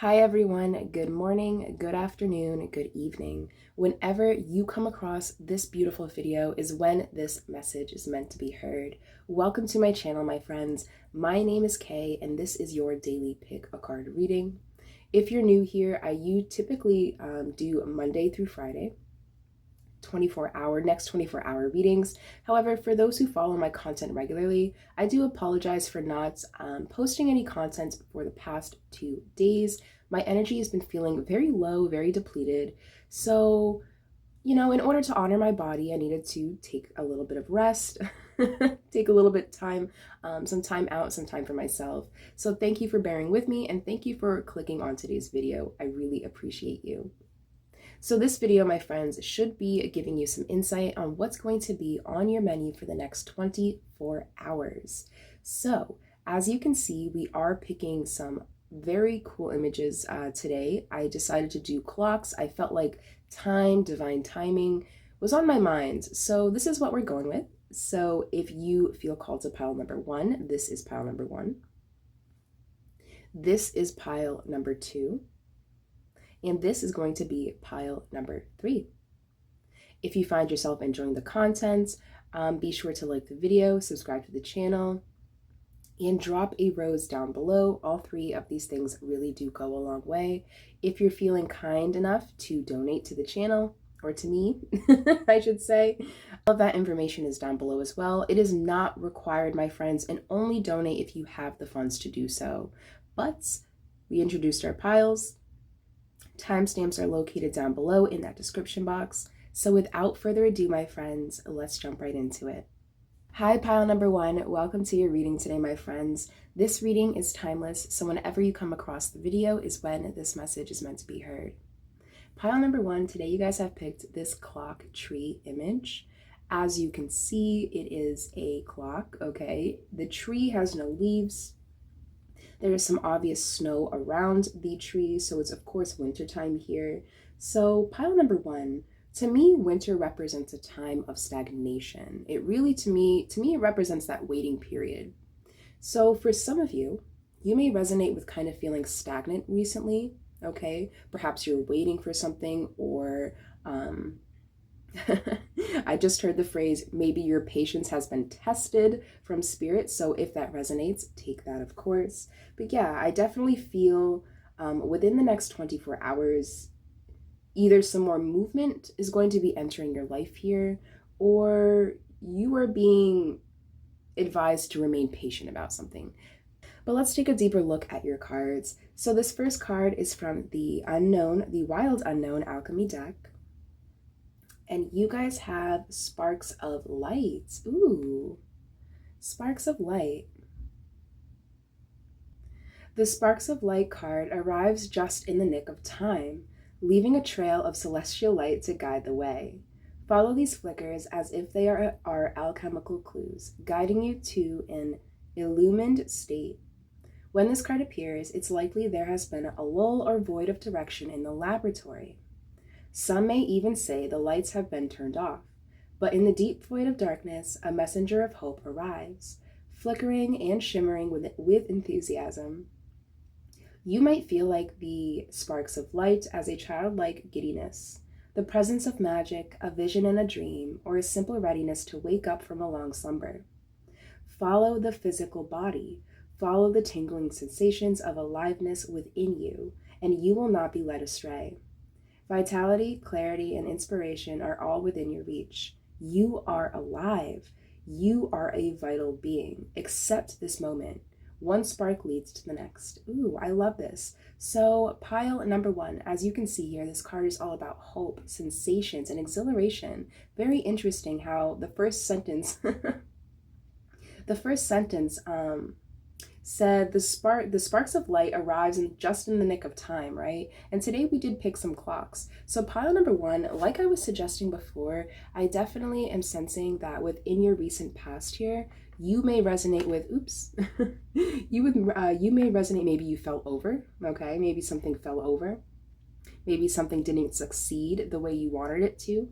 Hi everyone, good morning, good afternoon, good evening. Whenever you come across this beautiful video is when this message is meant to be heard. Welcome to my channel, my friends. My name is Kay and this is your daily pick a card reading. If you're new here, you typically do Monday through Friday. 24-hour readings. However, for those who follow my content regularly, I do apologize for not posting any content for the past 2 days. My energy has been feeling very low, very depleted. So, in order to honor my body, I needed to take a little bit of rest, take a little bit time, some time out, some time for myself. So thank you for bearing with me and thank you for clicking on today's video. I really appreciate you. So this video, my friends, should be giving you some insight on what's going to be on your menu for the next 24 hours. So as you can see, we are picking some very cool images today. I decided to do clocks. I felt like time, divine timing was on my mind. So this is what we're going with. So if you feel called to pile number 1, this is pile number 1. This is pile number 2. And this is going to be pile number 3. If you find yourself enjoying the content, be sure to like the video, subscribe to the channel, and drop a rose down below. All 3 of these things really do go a long way. If you're feeling kind enough to donate to the channel, or to me, I should say, all of that information is down below as well. It is not required, my friends, and only donate if you have the funds to do so. But we introduced our piles. Timestamps are located down below in that description box. So without further ado, my friends, let's jump right into it. Hi, pile number 1. Welcome to your reading today, my friends. This reading is timeless, so whenever you come across the video is when this message is meant to be heard. Pile number 1, today you guys have picked this clock tree image. As you can see, it is a clock, okay? The tree has no leaves. There is some obvious snow around the tree, so it's of course wintertime here. So pile number 1, to me, winter represents a time of stagnation. It really, to me, it represents that waiting period. So for some of you, you may resonate with kind of feeling stagnant recently, okay? Perhaps you're waiting for something, or I just heard the phrase, maybe your patience has been tested from spirit. So if that resonates, take that, of course. But yeah, I definitely feel within the next 24 hours, either some more movement is going to be entering your life here, or you are being advised to remain patient about something. But let's take a deeper look at your cards. So this first card is from the Wild Unknown Alchemy deck. And you guys have Sparks of Light. Ooh, Sparks of Light. The Sparks of Light card arrives just in the nick of time, leaving a trail of celestial light to guide the way. Follow these flickers as if they are alchemical clues, guiding you to an illumined state. When this card appears, it's likely there has been a lull or void of direction in the laboratory. Some may even say the lights have been turned off, but in the deep void of darkness, a messenger of hope arrives, flickering and shimmering with enthusiasm. You might feel like the sparks of light as a childlike giddiness, the presence of magic, a vision in a dream, or a simple readiness to wake up from a long slumber. Follow the physical body, follow the tingling sensations of aliveness within you, and you will not be led astray. Vitality, clarity, and inspiration are all within your reach. You are alive. You are a vital being. Accept this moment. One spark leads to the next. Ooh, I love this. So pile number 1, as you can see here, this card is all about hope, sensations, and exhilaration. Very interesting how the first sentence, said the sparks of light arrives just in the nick of time, right? And today we did pick some clocks. So pile number 1, like I was suggesting before, I definitely am sensing that within your recent past here, you may resonate with, you may resonate, maybe you fell over, okay? Maybe something fell over. Maybe something didn't succeed the way you wanted it to.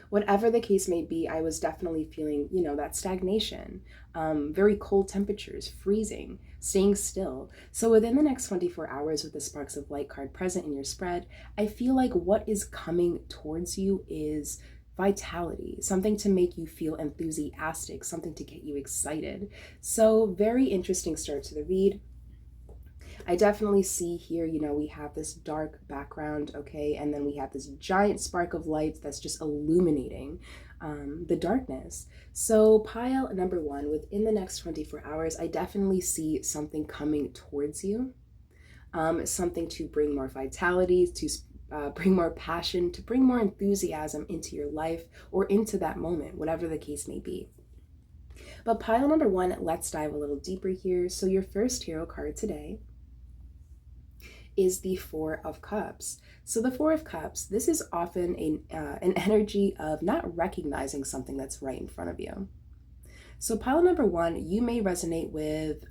Whatever the case may be, I was definitely feeling, that stagnation, very cold temperatures, freezing. staying still. So within the next 24 hours with the Sparks of Light card present in your spread, I feel like what is coming towards you is vitality, something to make you feel enthusiastic, something to get you excited. So very interesting start to the read. I definitely see here, you know, we have this dark background, okay, and then we have this giant spark of light that's just illuminating the darkness. So pile number one, within the next 24 hours, I definitely see something coming towards you, something to bring more vitality, to bring more passion, to bring more enthusiasm into your life or into that moment, whatever the case may be. But pile number one, let's dive a little deeper here. So your first tarot card today is the Four of Cups. So the Four of Cups, this is often an energy of not recognizing something that's right in front of you. So pile number one, you may resonate with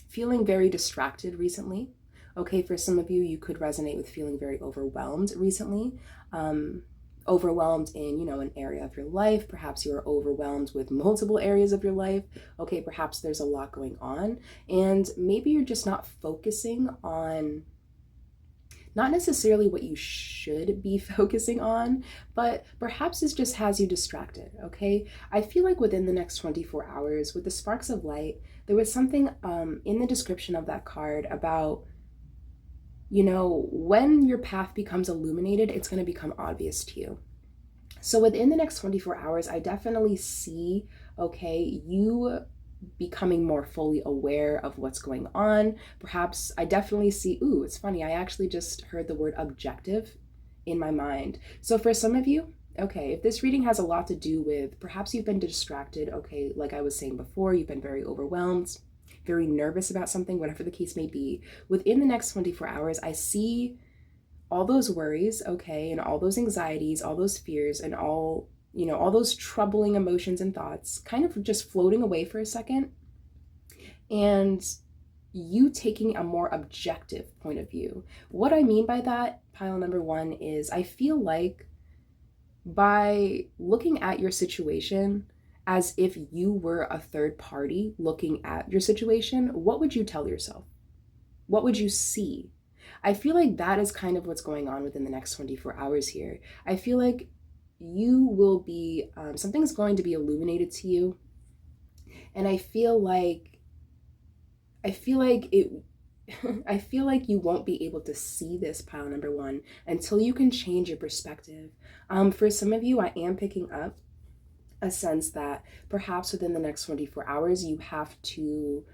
feeling very distracted recently. Okay, for some of you, you could resonate with feeling very overwhelmed recently. Overwhelmed in, you know, an area of your life. Perhaps you're overwhelmed with multiple areas of your life. Okay, perhaps there's a lot going on, and maybe you're just not focusing on, not necessarily what you should be focusing on, but perhaps it just has you distracted, okay? I feel like within the next 24 hours, with the Sparks of Light, there was something in the description of that card about, you know, when your path becomes illuminated, it's going to become obvious to you. So within the next 24 hours, I definitely see, okay, you becoming more fully aware of what's going on. Perhaps I definitely see, ooh, it's funny, I actually just heard the word objective in my mind. So for some of you, okay, if this reading has a lot to do with, perhaps you've been distracted, okay, like I was saying before, you've been very overwhelmed, very nervous about something, whatever the case may be, within the next 24 hours, I see all those worries, okay, and all those anxieties, all those fears, and all, you know, all those troubling emotions and thoughts kind of just floating away for a second, and you taking a more objective point of view. What I mean by that, pile number one, is I feel like by looking at your situation as if you were a third party looking at your situation, what would you tell yourself? What would you see? I feel like that is kind of what's going on within the next 24 hours here. I feel like you will be, something's going to be illuminated to you. And I feel like it, I feel like you won't be able to see this, pile number one, until you can change your perspective. For some of you, I am picking up a sense that perhaps within the next 24 hours, you have to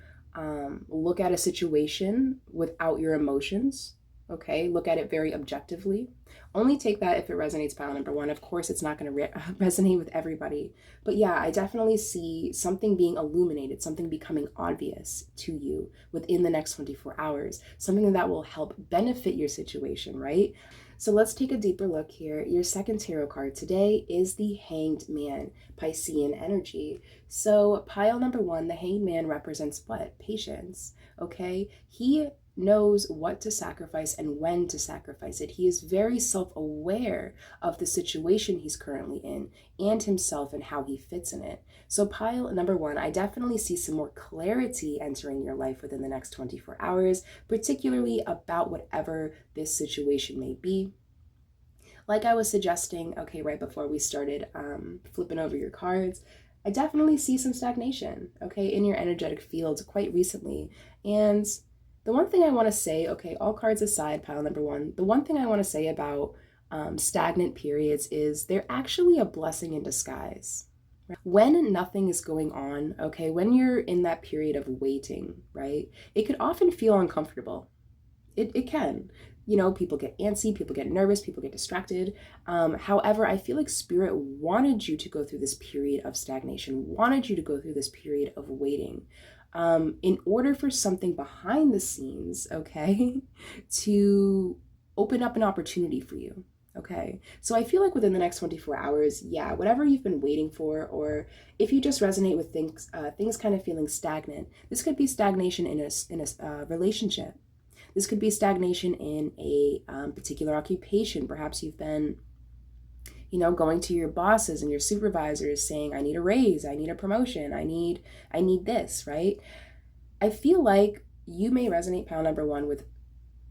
look at a situation without your emotions, okay? Look at it very objectively. Only take that if it resonates, pile number one. Of course, it's not going to resonate with everybody. But yeah, I definitely see something being illuminated, something becoming obvious to you within the next 24 hours, something that will help benefit your situation, right? So let's take a deeper look here. Your second tarot card today is the Hanged Man, Piscean energy. So pile number one, the Hanged Man represents what? Patience, okay? He knows what to sacrifice and when to sacrifice it. He is very self-aware of the situation he's currently in and himself and how he fits in it. So pile number one, I definitely see some more clarity entering your life within the next 24 hours, particularly about whatever this situation may be. Like I was suggesting, okay, right before we started flipping over your cards, I definitely see some stagnation, okay, in your energetic field quite recently. And the one thing I want to say, okay, all cards aside, pile number one, the one thing I want to say about stagnant periods is they're actually a blessing in disguise. When nothing is going on, okay, when you're in that period of waiting, right, it could often feel uncomfortable. It can. You know, people get antsy, people get nervous, people get distracted. However, I feel like Spirit wanted you to go through this period of stagnation, wanted you to go through this period of waiting, in order for something behind the scenes, okay, to open up an opportunity for you. Okay, so I feel like within the next 24 hours, yeah, whatever you've been waiting for, or if you just resonate with things kind of feeling stagnant, this could be stagnation in a relationship. This could be stagnation in a particular occupation. Perhaps you've been, you know, going to your bosses and your supervisors saying, I need a raise, I need a promotion, I need this, right? I feel like you may resonate, pile number one, with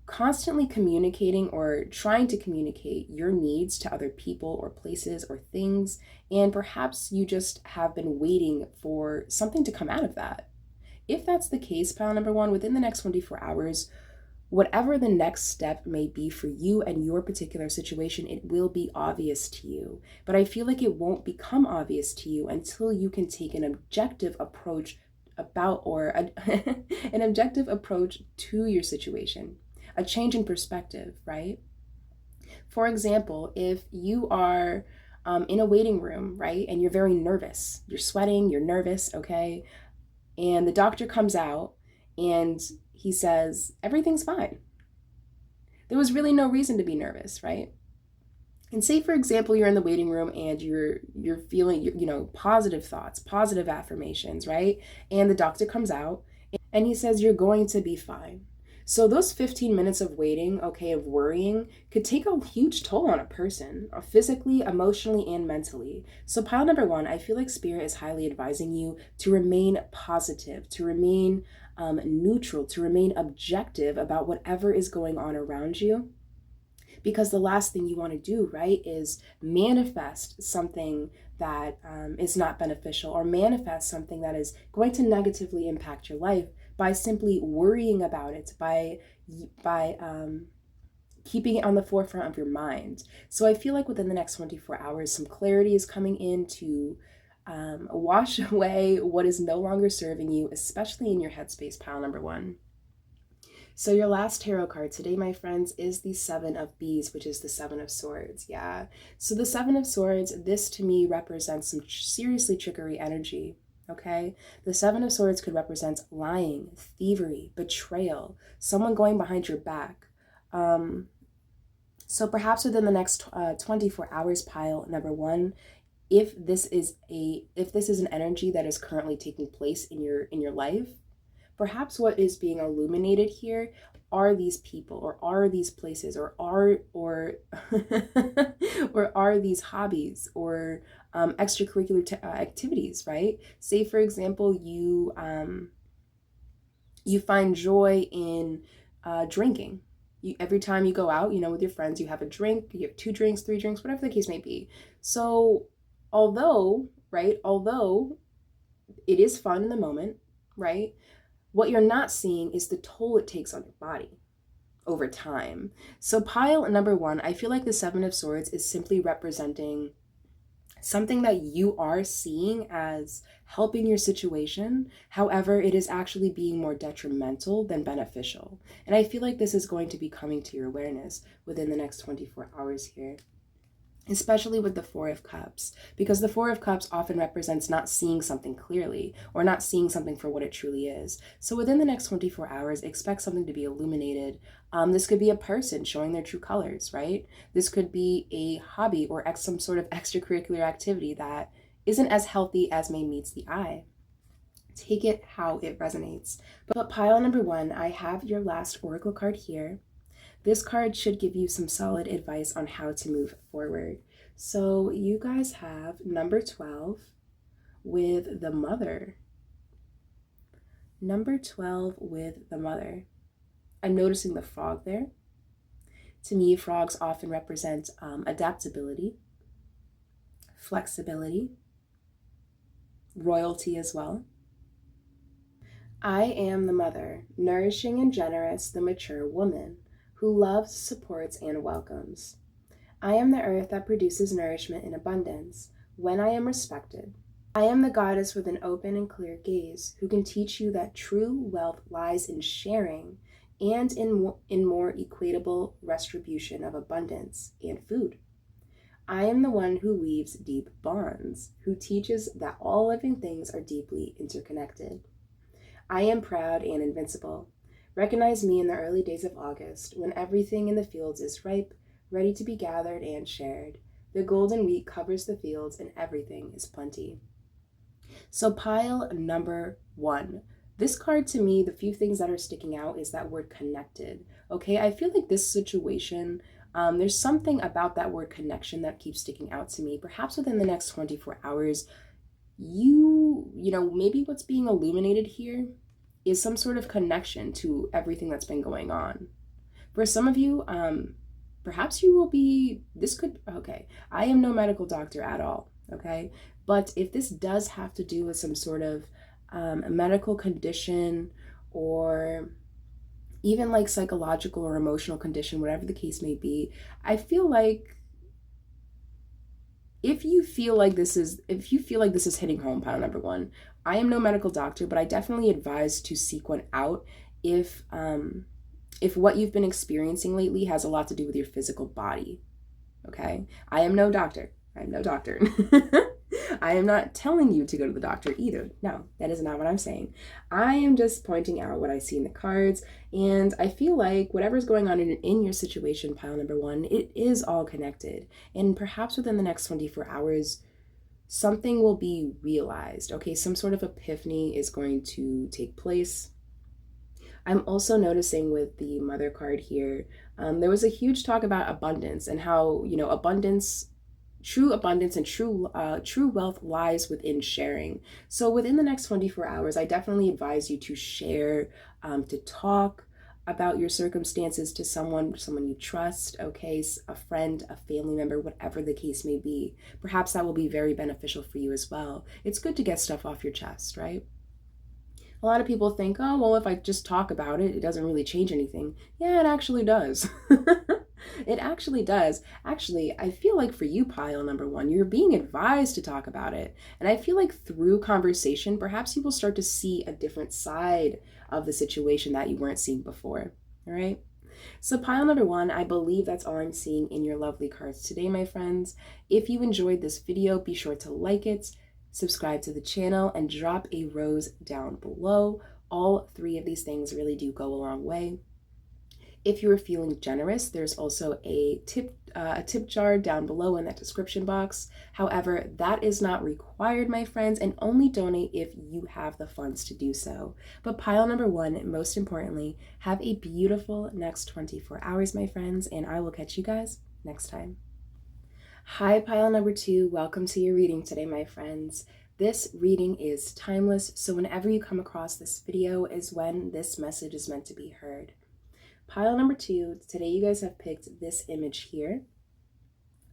constantly communicating or trying to communicate your needs to other people or places or things, and perhaps you just have been waiting for something to come out of that. If that's the case, pile number one, within the next 24 hours, whatever the next step may be for you and your particular situation, it will be obvious to you. But I feel like it won't become obvious to you until you can take an objective approach an objective approach to your situation, a change in perspective, right? For example, if you are in a waiting room, right, and you're very nervous, you're sweating, you're nervous, okay, and the doctor comes out and he says, everything's fine. There was really no reason to be nervous, right? And say, for example, you're in the waiting room and you're feeling, positive thoughts, positive affirmations, right? And the doctor comes out and he says, you're going to be fine. So those 15 minutes of waiting, okay, of worrying, could take a huge toll on a person, physically, emotionally, and mentally. So pile number one, I feel like Spirit is highly advising you to remain positive, to remain neutral, to remain objective about whatever is going on around you. Because the last thing you want to do, right, is manifest something that is not beneficial, or manifest something that is going to negatively impact your life by simply worrying about it, by keeping it on the forefront of your mind. So I feel like within the next 24 hours, some clarity is coming in to wash away what is no longer serving you, especially in your headspace, pile number one. So your last tarot card today, my friends, is the Seven of Bees, which is the Seven of Swords. Yeah. So the Seven of Swords, this to me represents some seriously trickery energy. Okay. The Seven of Swords could represent lying, thievery, betrayal, someone going behind your back. So perhaps within the next 24 hours, pile number one, if this is an energy that is currently taking place in your life, perhaps what is being illuminated here are these people, or are these places, or are these hobbies, or extracurricular activities, right? Say, for example, you find joy in drinking. Every time you go out, with your friends, you have a drink, you have 2 drinks, 3 drinks, whatever the case may be. So although it is fun in the moment, right? What you're not seeing is the toll it takes on your body over time. So pile number one, I feel like the Seven of Swords is simply representing something that you are seeing as helping your situation. However, it is actually being more detrimental than beneficial. And I feel like this is going to be coming to your awareness within the next 24 hours here, especially with the Four of Cups, because the Four of Cups often represents not seeing something clearly, or not seeing something for what it truly is. So within the next 24 hours, expect something to be illuminated. This could be a person showing their true colors, right? This could be a hobby or some sort of extracurricular activity that isn't as healthy as may meets the eye. Take it how it resonates. But pile number one, I have your last oracle card here. This card should give you some solid advice on how to move forward. So you guys have number 12 with the Mother. Number 12 with the Mother. I'm noticing the frog there. To me, frogs often represent adaptability, flexibility, royalty as well. I am the mother, nourishing and generous, the mature woman, who loves, supports, and welcomes. I am the earth that produces nourishment in abundance, when I am respected. I am the goddess with an open and clear gaze, who can teach you that true wealth lies in sharing and in more equitable retribution of abundance and food. I am the one who weaves deep bonds, who teaches that all living things are deeply interconnected. I am proud and invincible. Recognize me in the early days of August, when everything in the fields is ripe, ready to be gathered and shared. The golden wheat covers the fields and everything is plenty. So pile number one. This card, to me, the few things that are sticking out is that word connected. Okay, I feel like this situation, there's something about that word connection that keeps sticking out to me. Perhaps within the next 24 hours, maybe what's being illuminated here is some sort of connection to everything that's been going on. For some of you, perhaps you will be, okay, I am no medical doctor at all, okay? But if this does have to do with some sort of a medical condition, or even like psychological or emotional condition, whatever the case may be, I feel like if you feel like this is hitting home, pile number one, I am no medical doctor, but I definitely advise to seek one out if what you've been experiencing lately has a lot to do with your physical body. Okay? I am no doctor. I'm no doctor. I am not telling you to go to the doctor either. No, that is not what I'm saying. I am just pointing out what I see in the cards, and I feel like whatever's going on in your situation, pile number one, it is all connected. And perhaps within the next 24 hours, something will be realized. Okay, some sort of epiphany is going to take place. I'm also noticing with the mother card here, there was a huge talk about abundance and how, true abundance and true wealth lies within sharing. So within the next 24 hours, I definitely advise you to share, to talk about your circumstances to someone you trust, okay, a friend, a family member, whatever the case may be. Perhaps that will be very beneficial for you as well. It's good to get stuff off your chest, right? A lot of people think, oh, well, if I just talk about it, it doesn't really change anything. Yeah, it actually does. It actually does. Actually, I feel like for you, pile number one, you're being advised to talk about it. And I feel like through conversation, perhaps you will start to see a different side of the situation that you weren't seeing before. All right? So pile number one, I believe that's all I'm seeing in your lovely cards today, my friends. If you enjoyed this video, be sure to like it, subscribe to the channel, and drop a rose down below. All three of these things really do go a long way. If you are feeling generous, there's also a tip jar down below in that description box. However, that is not required, my friends, and only donate if you have the funds to do so. But pile number one, most importantly, have a beautiful next 24 hours, my friends, and I will catch you guys next time. Hi, pile number two. Welcome to your reading today, my friends. This reading is timeless, so whenever you come across this video is when this message is meant to be heard. Pile number two, today you guys have picked this image here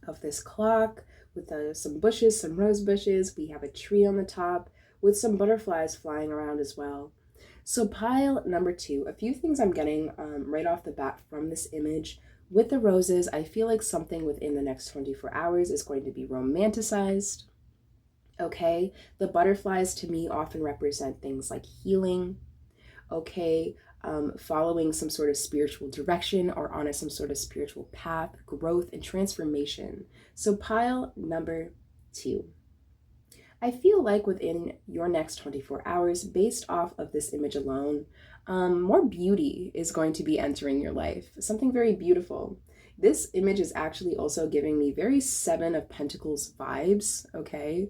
of this clock with some bushes, some rose bushes. We have a tree on the top with some butterflies flying around as well. So pile number two, a few things I'm getting right off the bat from this image. With the roses, I feel like something within the next 24 hours is going to be romanticized. Okay, the butterflies to me often represent things like healing. Okay, following some sort of spiritual direction or on some sort of spiritual path, growth and transformation. So pile number two. I feel like within your next 24 hours, based off of this image alone, more beauty is going to be entering your life. Something very beautiful. This image is actually also giving me very Seven of Pentacles vibes, okay?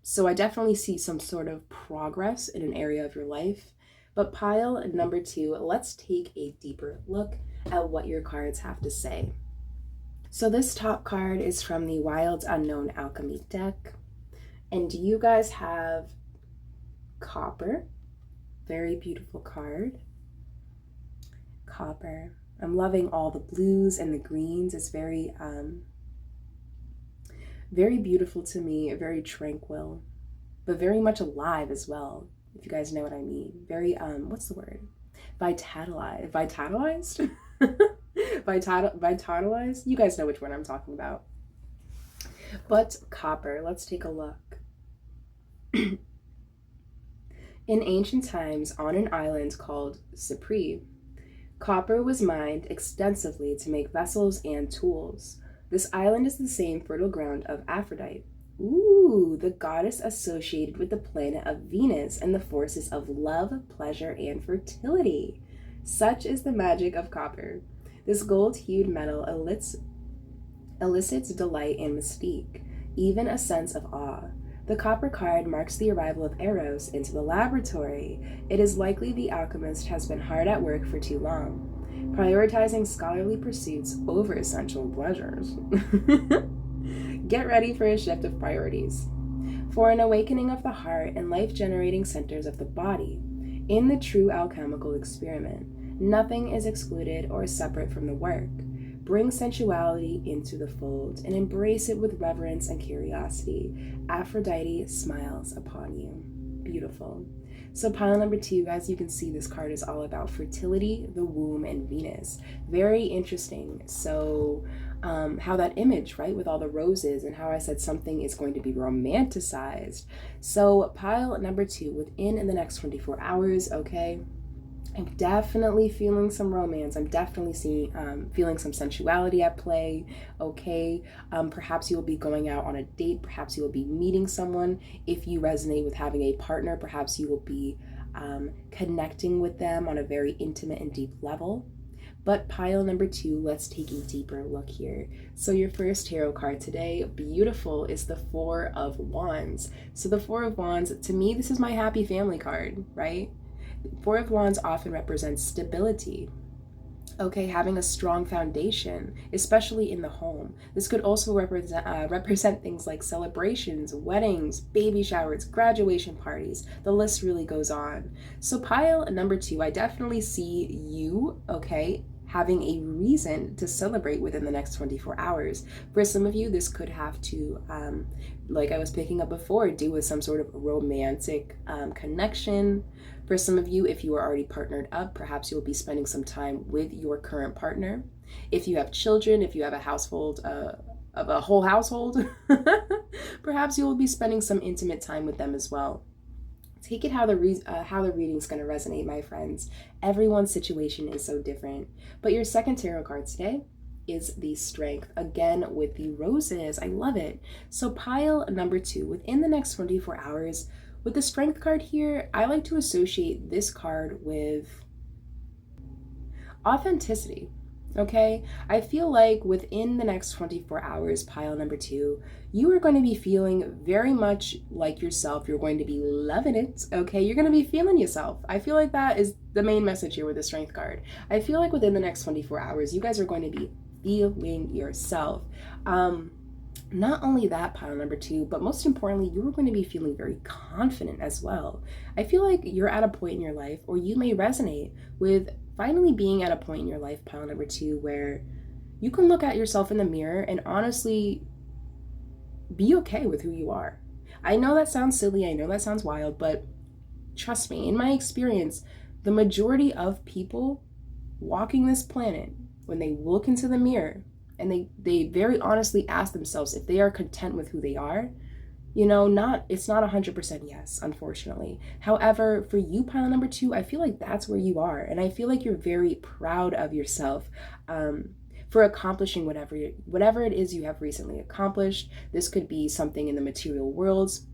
So I definitely see some sort of progress in an area of your life. But pile number two, let's take a deeper look at what your cards have to say. So this top card is from the Wild Unknown Alchemy deck. And you guys have Copper. Very beautiful card. Copper. I'm loving all the blues and the greens. It's very beautiful to me, very tranquil, but very much alive as well, if you guys know what I mean. Very, what's the word? Vitalized? Vitalized? You guys know which one I'm talking about. But Copper, let's take a look. In ancient times, on an island called Cypre, copper was mined extensively to make vessels and tools. This island is the same fertile ground of Aphrodite. Ooh, the goddess associated with the planet of Venus and the forces of love, pleasure, and fertility. Such is the magic of copper. This gold-hued metal elicits delight and mystique, even a sense of awe. The copper card marks the arrival of Eros into the laboratory. It is likely the alchemist has been hard at work for too long, prioritizing scholarly pursuits over essential pleasures. Get ready for a shift of priorities. For an awakening of the heart and life-generating centers of the body, In the true alchemical experiment, nothing is excluded or separate from the work. Bring sensuality into the fold and embrace it with reverence and curiosity. Aphrodite smiles upon you. Beautiful. So pile number 2, as you can see, this card is all about fertility, the womb, and Venus. Very interesting. So how that image, right, with all the roses and how I said something is going to be romanticized. So pile number 2, within the next 24 hours, okay? I'm definitely feeling some romance. I'm definitely feeling some sensuality at play, okay? Perhaps you will be going out on a date. Perhaps you will be meeting someone. If you resonate with having a partner, perhaps you will be connecting with them on a very intimate and deep level. But pile number 2, let's take a deeper look here. So your first tarot card today, beautiful, is the 4 of Wands. So the 4 of Wands, to me, this is my happy family card, right? 4 of Wands often represents stability, okay, having a strong foundation, especially in the home. This could also represent things like celebrations, weddings, baby showers, graduation parties. The list really goes on. So pile number 2, I definitely see you, okay, having a reason to celebrate within the next 24 hours. For some of you, this could have to, like I was picking up before, do with some sort of romantic connection. For some of you, if you are already partnered up, perhaps you'll be spending some time with your current partner. If you have children, if you have a household of a whole household, perhaps you will be spending some intimate time with them as well. Take it how the reading's going to resonate, my friends. Everyone's situation is so different. But your second tarot card today is the Strength, again with the roses. I love it. So pile number 2, within the next 24 hours, with the Strength card here, I like to associate this card with authenticity. Okay, I feel like within the next 24 hours, pile number 2, you are going to be feeling very much like yourself. You're going to be loving it. Okay, you're going to be feeling yourself. I feel like that is the main message here with the Strength card. I feel like within the next 24 hours, you guys are going to be feeling yourself. Not only that, pile number 2, but most importantly, you are going to be feeling very confident as well. I feel like you're at a point in your life, or you may resonate with finally being at a point in your life, pile number 2, where you can look at yourself in the mirror and honestly be okay with who you are. I know that sounds silly, I know that sounds wild, but trust me, in my experience, the majority of people walking this planet, when they look into the mirror and they very honestly ask themselves if they are content with who they are, you know, it's not 100% yes, unfortunately. However, for you, pile number 2, I feel like that's where you are. And I feel like you're very proud of yourself for accomplishing whatever it is you have recently accomplished. This could be something in the material worlds.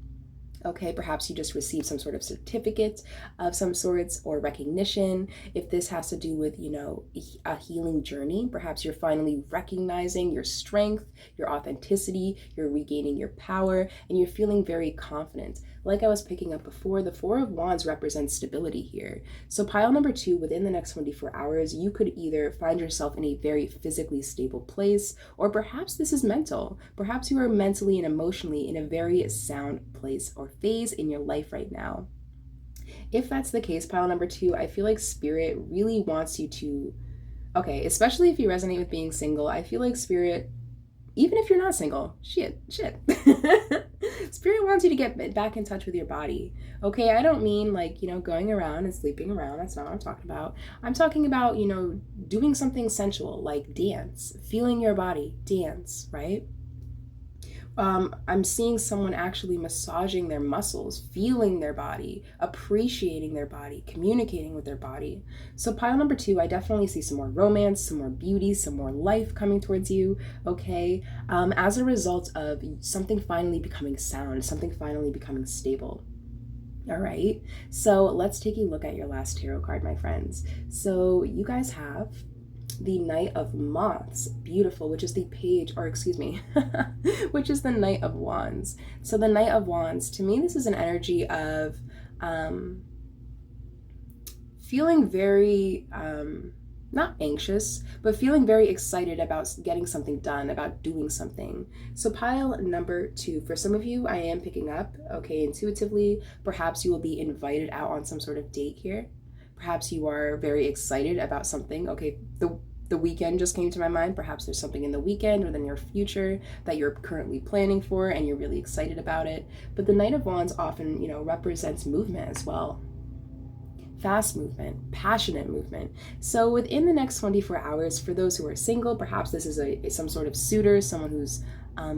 Okay, perhaps you just received some sort of certificate of some sorts or recognition. If this has to do with, you know, a healing journey, perhaps you're finally recognizing your strength, your authenticity, you're regaining your power, and you're feeling very confident. Like I was picking up before, the 4 of Wands represents stability here. So pile number 2, within the next 24 hours, you could either find yourself in a very physically stable place, or perhaps this is mental. Perhaps you are mentally and emotionally in a very sound place or phase in your life right now. If that's the case, pile number 2, I feel like Spirit really wants you to, okay, especially if you resonate with being single, I feel like Spirit, even if you're not single, shit. Spirit wants you to get back in touch with your body. Okay, I don't mean like, you know, going around and sleeping around. That's not what I'm talking about. I'm talking about, you know, doing something sensual like dance, feeling your body, dance, right? I'm seeing someone actually massaging their muscles, feeling their body, appreciating their body, communicating with their body. So pile number 2, I definitely see some more romance, some more beauty, some more life coming towards you, okay? As a result of something finally becoming sound, something finally becoming stable. All right, so let's take a look at your last tarot card, my friends. So you guys have the Knight of Moths, beautiful, which is the page, or excuse me, which is the Knight of Wands. So the Knight of Wands, to me, this is an energy of feeling very not anxious, but feeling very excited about getting something done, about doing something. So pile number 2, for some of you, I am picking up, okay, intuitively, perhaps you will be invited out on some sort of date here. Perhaps you are very excited about something, okay, the weekend just came to my mind. Perhaps there's something in the weekend or the near future that you're currently planning for and you're really excited about it. But the Knight of Wands often, represents movement as well. Fast movement, passionate movement. So within the next 24 hours, for those who are single, perhaps this is some sort of suitor, someone who's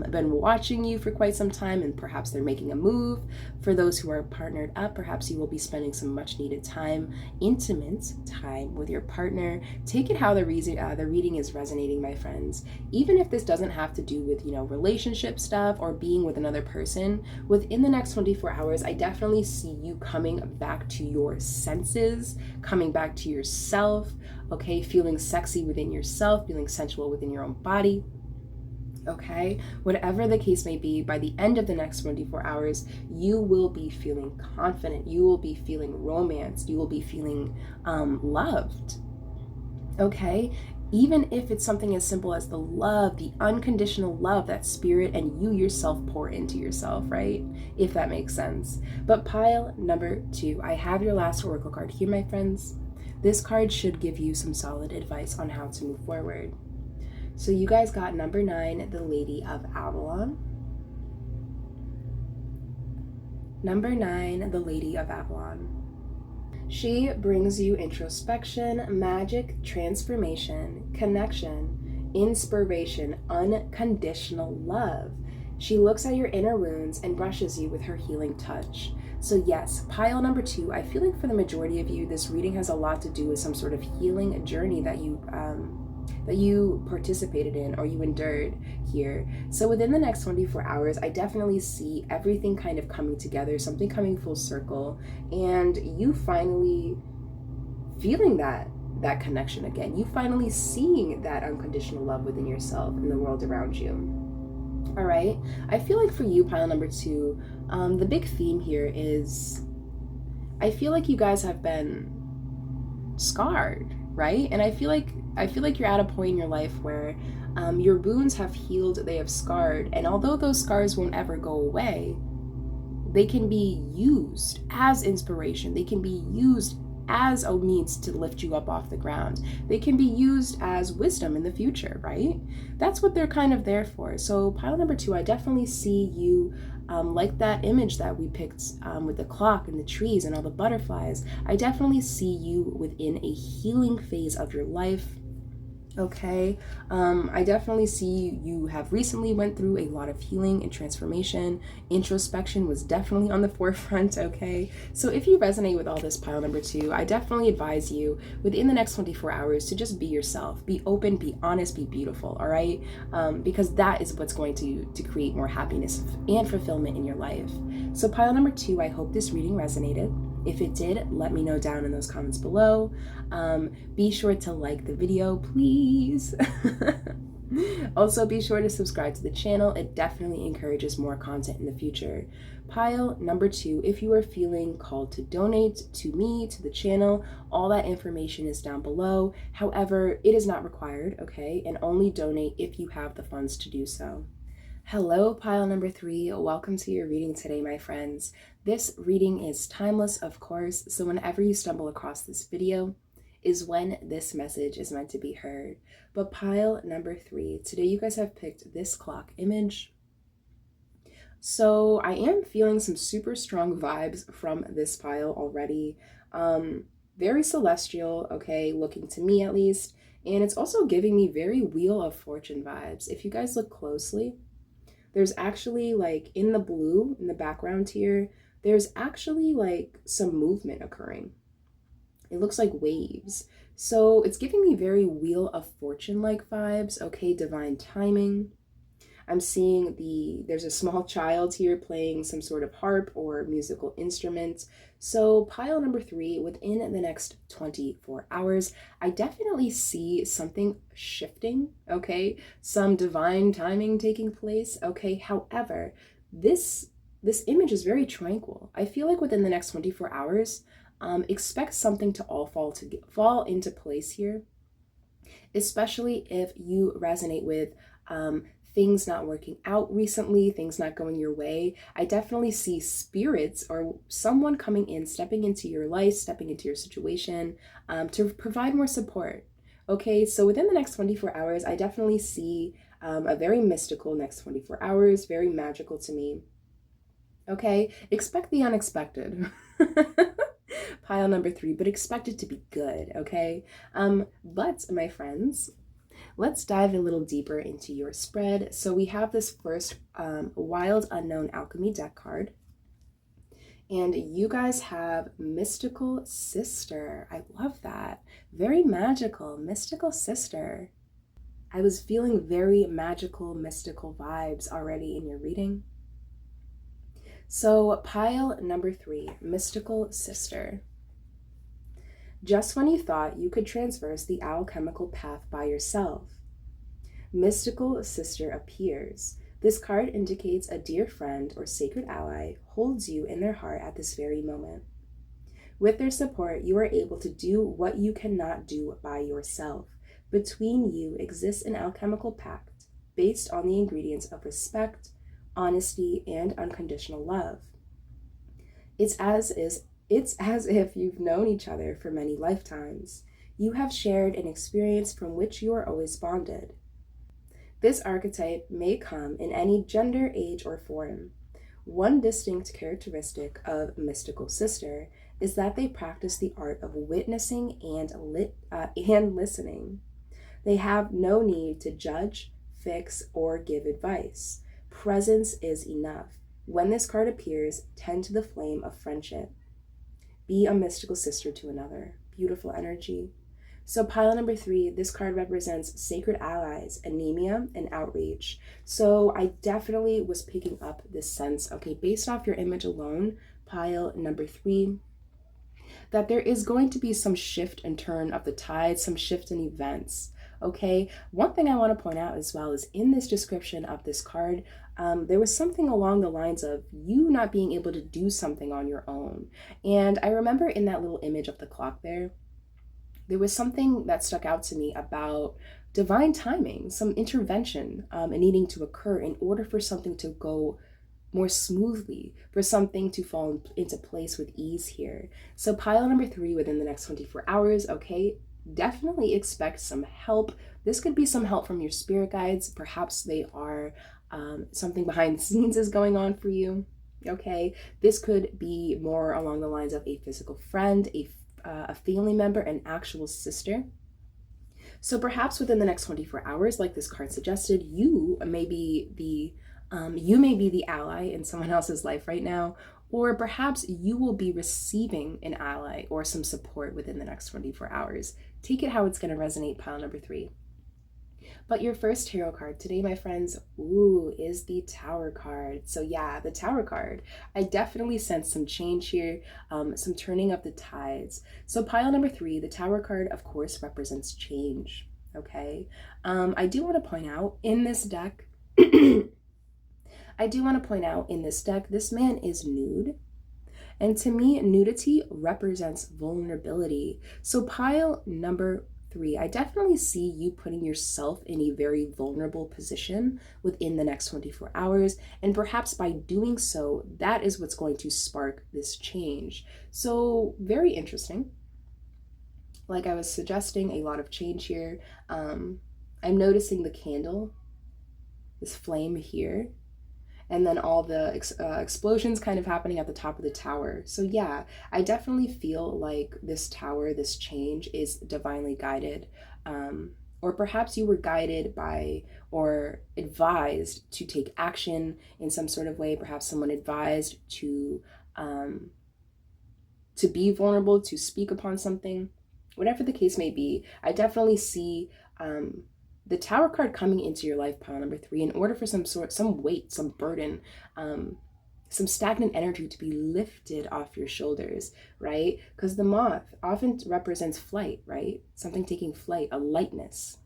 been watching you for quite some time and perhaps they're making a move. For those who are partnered up, perhaps you will be spending some much needed time, intimate time with your partner. Take it how the reading is resonating, my friends. Even if this doesn't have to do with, relationship stuff or being with another person, within the next 24 hours, I definitely see you coming back to your senses, coming back to yourself, okay? Feeling sexy within yourself, feeling sensual within your own body. Okay, whatever the case may be, by the end of the next 24 hours, you will be feeling confident. You will be feeling romance. You will be feeling loved. Okay, even if it's something as simple as the love, the unconditional love that spirit and you yourself pour into yourself, right? If that makes sense. But pile number 2, I have your last oracle card here, my friends. This card should give you some solid advice on how to move forward. So you guys got number 9, the Lady of Avalon. Number 9, the Lady of Avalon. She brings you introspection, magic, transformation, connection, inspiration, unconditional love. She looks at your inner wounds and brushes you with her healing touch. So yes, pile number 2, I feel like for the majority of you, this reading has a lot to do with some sort of healing journey that you participated in or you endured here. So within the next 24 hours, I definitely see everything kind of coming together, something coming full circle, and you finally feeling that connection again. You finally seeing that unconditional love within yourself and the world around you. All right. I feel like for you, pile number 2, the big theme here is I feel like you guys have been scarred, right? And I feel like you're at a point in your life where your wounds have healed, they have scarred, and although those scars won't ever go away, they can be used as inspiration. They can be used as a means to lift you up off the ground. They can be used as wisdom in the future, right? That's what they're kind of there for. So pile number 2, I definitely see you like that image that we picked with the clock and the trees and all the butterflies. I definitely see you within a healing phase of your life. Okay, I definitely see you have recently went through a lot of healing and transformation. Introspection was definitely on the forefront, okay? So if you resonate with all this, pile number 2, I definitely advise you within the next 24 hours to just be yourself, be open, be honest, be beautiful, all right? Because that is what's going to create more happiness and fulfillment in your life. So pile number 2, I hope this reading resonated. If it did, let me know down in those comments below. Be sure to like the video, please. Also, be sure to subscribe to the channel. It definitely encourages more content in the future. Pile number 2, if you are feeling called to donate to me, to the channel, all that information is down below. However, it is not required, okay? And only donate if you have the funds to do so. Hello, pile number 3. Welcome to your reading today, my friends. This reading is timeless, of course, so whenever you stumble across this video is when this message is meant to be heard. But pile number 3, today you guys have picked this clock image. So I am feeling some super strong vibes from this pile already. Very celestial, okay, looking to me at least. And it's also giving me very Wheel of Fortune vibes. If you guys look closely, there's actually like in the blue in the background here, there's actually like some movement occurring. It looks like waves. So it's giving me very Wheel of Fortune like vibes. Okay, divine timing. I'm seeing there's a small child here playing some sort of harp or musical instrument. So pile number 3, within the next 24 hours, I definitely see something shifting, okay? Some divine timing taking place, okay? However, this image is very tranquil. I feel like within the next 24 hours, expect something to all fall into place here. especially if you resonate with things not working out recently, things not going your way. I definitely see spirits or someone coming in, stepping into your life, stepping into your situation to provide more support. Okay, so within the next 24 hours, I definitely see a very mystical next 24 hours, very magical to me. Okay, expect the unexpected. Pile number 3, but expect it to be good, okay? But my friends, let's dive a little deeper into your spread. So we have this first Wild Unknown Alchemy deck card. And you guys have Mystical Sister. I love that. Very magical, Mystical Sister. I was feeling very magical, mystical vibes already in your reading. So pile number 3, Mystical Sister. Just when you thought you could traverse the alchemical path by yourself, Mystical Sister appears. This card indicates a dear friend or sacred ally holds you in their heart at this very moment. With their support, you are able to do what you cannot do by yourself. Between you exists an alchemical pact based on the ingredients of respect, honesty, and unconditional love. It's as if you've known each other for many lifetimes. You have shared an experience from which you are always bonded. This archetype may come in any gender, age, or form. One distinct characteristic of Mystical Sister is that they practice the art of witnessing and listening. They have no need to judge, fix, or give advice. Presence is enough. When this card appears, tend to the flame of friendship. Be a mystical sister to another. Beautiful energy. So pile number 3, this card represents sacred allies, anemia, and outreach. So I definitely was picking up this sense, okay, based off your image alone, pile number 3, that there is going to be some shift and turn of the tide, some shift in events. Okay, one thing I want to point out as well is in this description of this card, there was something along the lines of you not being able to do something on your own. And I remember in that little image of the clock there was something that stuck out to me about divine timing, some intervention needing to occur in order for something to go more smoothly, for something to fall into place with ease here. So pile number 3 within the next 24 hours, okay? Definitely expect some help. This could be some help from your spirit guides. Perhaps they are something behind the scenes is going on for you, okay? This could be more along the lines of a physical friend, a family member, an actual sister. So perhaps within the next 24 hours, like this card suggested, you may be the ally in someone else's life right now, or perhaps you will be receiving an ally or some support within the next 24 hours. Take it how it's going to resonate, pile number 3. But your first tarot card today, my friends, is the Tower card. So yeah, the Tower card. I definitely sense some change here, some turning of the tides. So pile number 3, the Tower card, of course, represents change, okay? I do want to point out in this deck, this man is nude. And to me, nudity represents vulnerability. So pile number 3, I definitely see you putting yourself in a very vulnerable position within the next 24 hours. And perhaps by doing so, that is what's going to spark this change. So very interesting. Like I was suggesting, a lot of change here. I'm noticing the candle, this flame here, and then all the explosions kind of happening at the top of the tower. So yeah, I definitely feel like this tower, this change is divinely guided. Or perhaps you were guided by or advised to take action in some sort of way. Perhaps someone advised to be vulnerable, to speak upon something. Whatever the case may be, I definitely see the Tower card coming into your life, pile number 3, in order for some weight, some burden, some stagnant energy to be lifted off your shoulders, right? Because the moth often represents flight, right? Something taking flight, a lightness,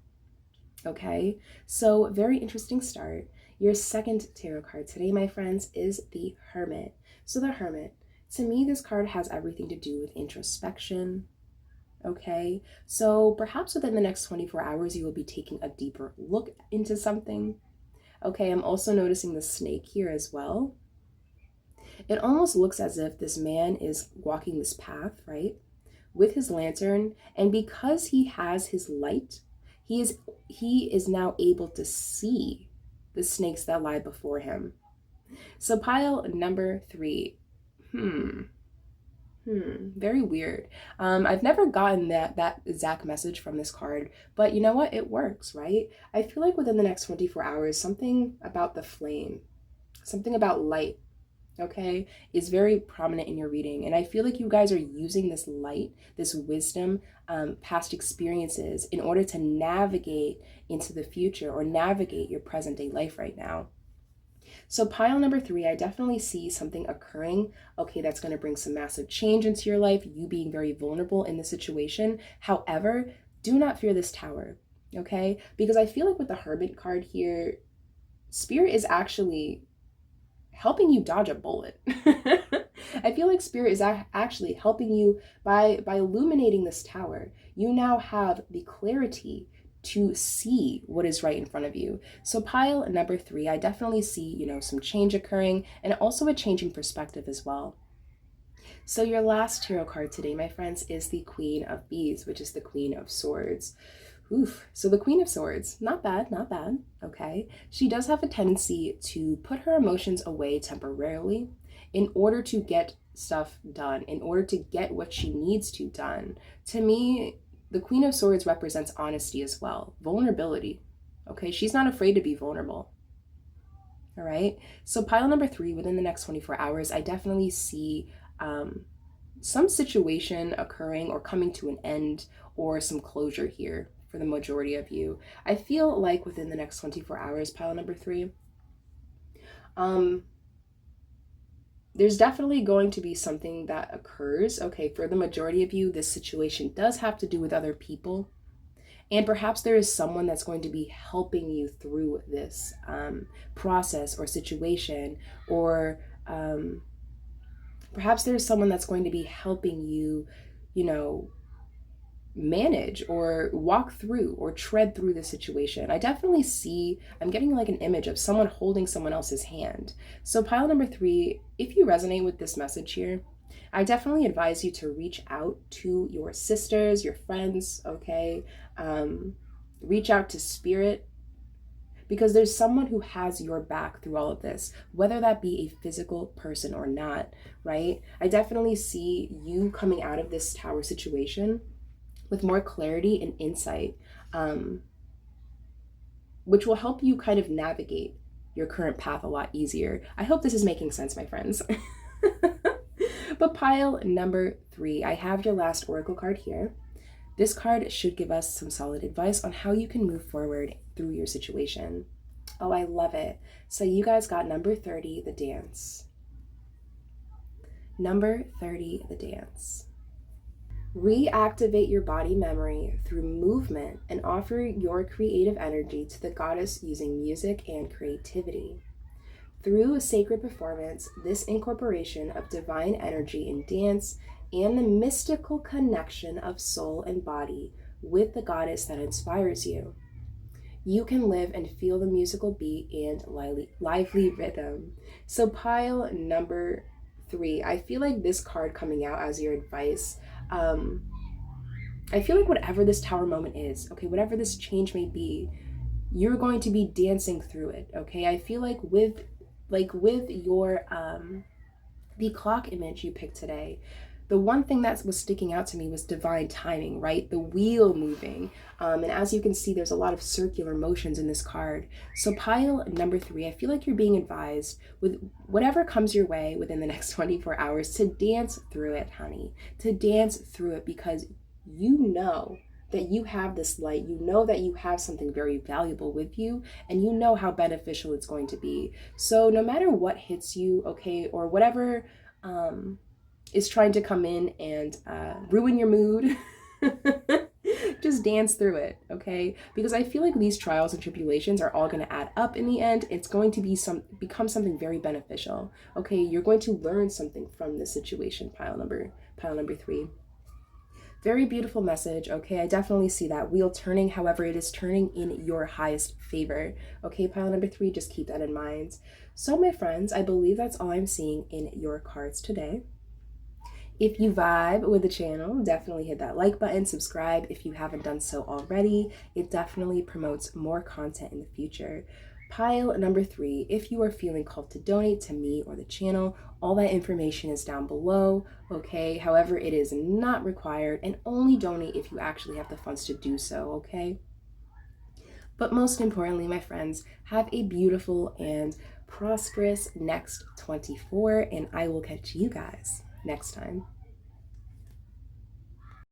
okay? So very interesting start. Your second tarot card today, my friends, is the Hermit. So the Hermit, to me, this card has everything to do with introspection, Okay, so perhaps within the next 24 hours, you will be taking a deeper look into something. Okay, I'm also noticing the snake here as well. It almost looks as if this man is walking this path, right, with his lantern, and because he has his light, he is now able to see the snakes that lie before him. So pile number 3. Very weird. I've never gotten that exact message from this card, but you know what? It works, right? I feel like within the next 24 hours, something about the flame, something about light, okay, is very prominent in your reading. And I feel like you guys are using this light, this wisdom, past experiences in order to navigate into the future or navigate your present day life right now. So pile number 3, I definitely see something occurring, okay, that's going to bring some massive change into your life, you being very vulnerable in the situation. However, do not fear this tower, okay? Because I feel like with the Hermit card here, Spirit is actually helping you dodge a bullet. I feel like Spirit is actually helping you by illuminating this tower. You now have the clarity to see what is right in front of you. So pile number 3, I definitely see, some change occurring and also a changing perspective as well. So your last tarot card today, my friends, is the Queen of Bees, which is the Queen of Swords. Oof. So the Queen of Swords, not bad, not bad, okay? She does have a tendency to put her emotions away temporarily in order to get stuff done, in order to get what she needs to done. To me, the Queen of Swords represents honesty as well, vulnerability, okay? She's not afraid to be vulnerable, all right? So pile number 3, within the next 24 hours, I definitely see some situation occurring or coming to an end or some closure here for the majority of you. I feel like within the next 24 hours, pile number 3, there's definitely going to be something that occurs. Okay, for the majority of you, this situation does have to do with other people. And perhaps there is someone that's going to be helping you through this process or situation, or perhaps there's someone that's going to be helping you, manage or walk through or tread through the situation. I definitely see, I'm getting like an image of someone holding someone else's hand. So pile number 3, if you resonate with this message here, I definitely advise you to reach out to your sisters, your friends, okay? Reach out to Spirit, because there's someone who has your back through all of this, whether that be a physical person or not, right? I definitely see you coming out of this tower situation with more clarity and insight, which will help you kind of navigate your current path a lot easier. I hope this is making sense, my friends. But pile number 3, I have your last oracle card here. This card should give us some solid advice on how you can move forward through your situation. Oh, I love it. So you guys got number 30, the dance. Number 30, the dance. Reactivate your body memory through movement and offer your creative energy to the goddess using music and creativity. Through a sacred performance, this incorporation of divine energy in dance and the mystical connection of soul and body with the goddess that inspires you, you can live and feel the musical beat and lively rhythm. So pile number 3, I feel like this card coming out as your advice, I feel like whatever this tower moment is, okay, whatever this change may be, you're going to be dancing through it, okay? I feel like with your the clock image you picked today, the one thing that was sticking out to me was divine timing, right? The wheel moving. And as you can see, there's a lot of circular motions in this card. So pile number 3, I feel like you're being advised with whatever comes your way within the next 24 hours to dance through it, honey. To dance through it, because you know that you have this light, you know that you have something very valuable with you, and you know how beneficial it's going to be. So no matter what hits you, okay, or whatever is trying to come in and ruin your mood, just dance through it, okay? Because I feel like these trials and tribulations are all going to add up in the end. It's going to become something very beneficial, okay? You're going to learn something from this situation, pile number 3. Very beautiful message, okay? I definitely see that wheel turning. However, it is turning in your highest favor, okay? Pile number 3, just keep that in mind. So, my friends, I believe that's all I'm seeing in your cards today. If you vibe with the channel, definitely hit that like button, subscribe if you haven't done so already. It definitely promotes more content in the future. Pile number 3, if you are feeling called to donate to me or the channel, all that information is down below, okay? However, it is not required, and only donate if you actually have the funds to do so, okay? But most importantly, my friends, have a beautiful and prosperous next 24, and I will catch you guys next time.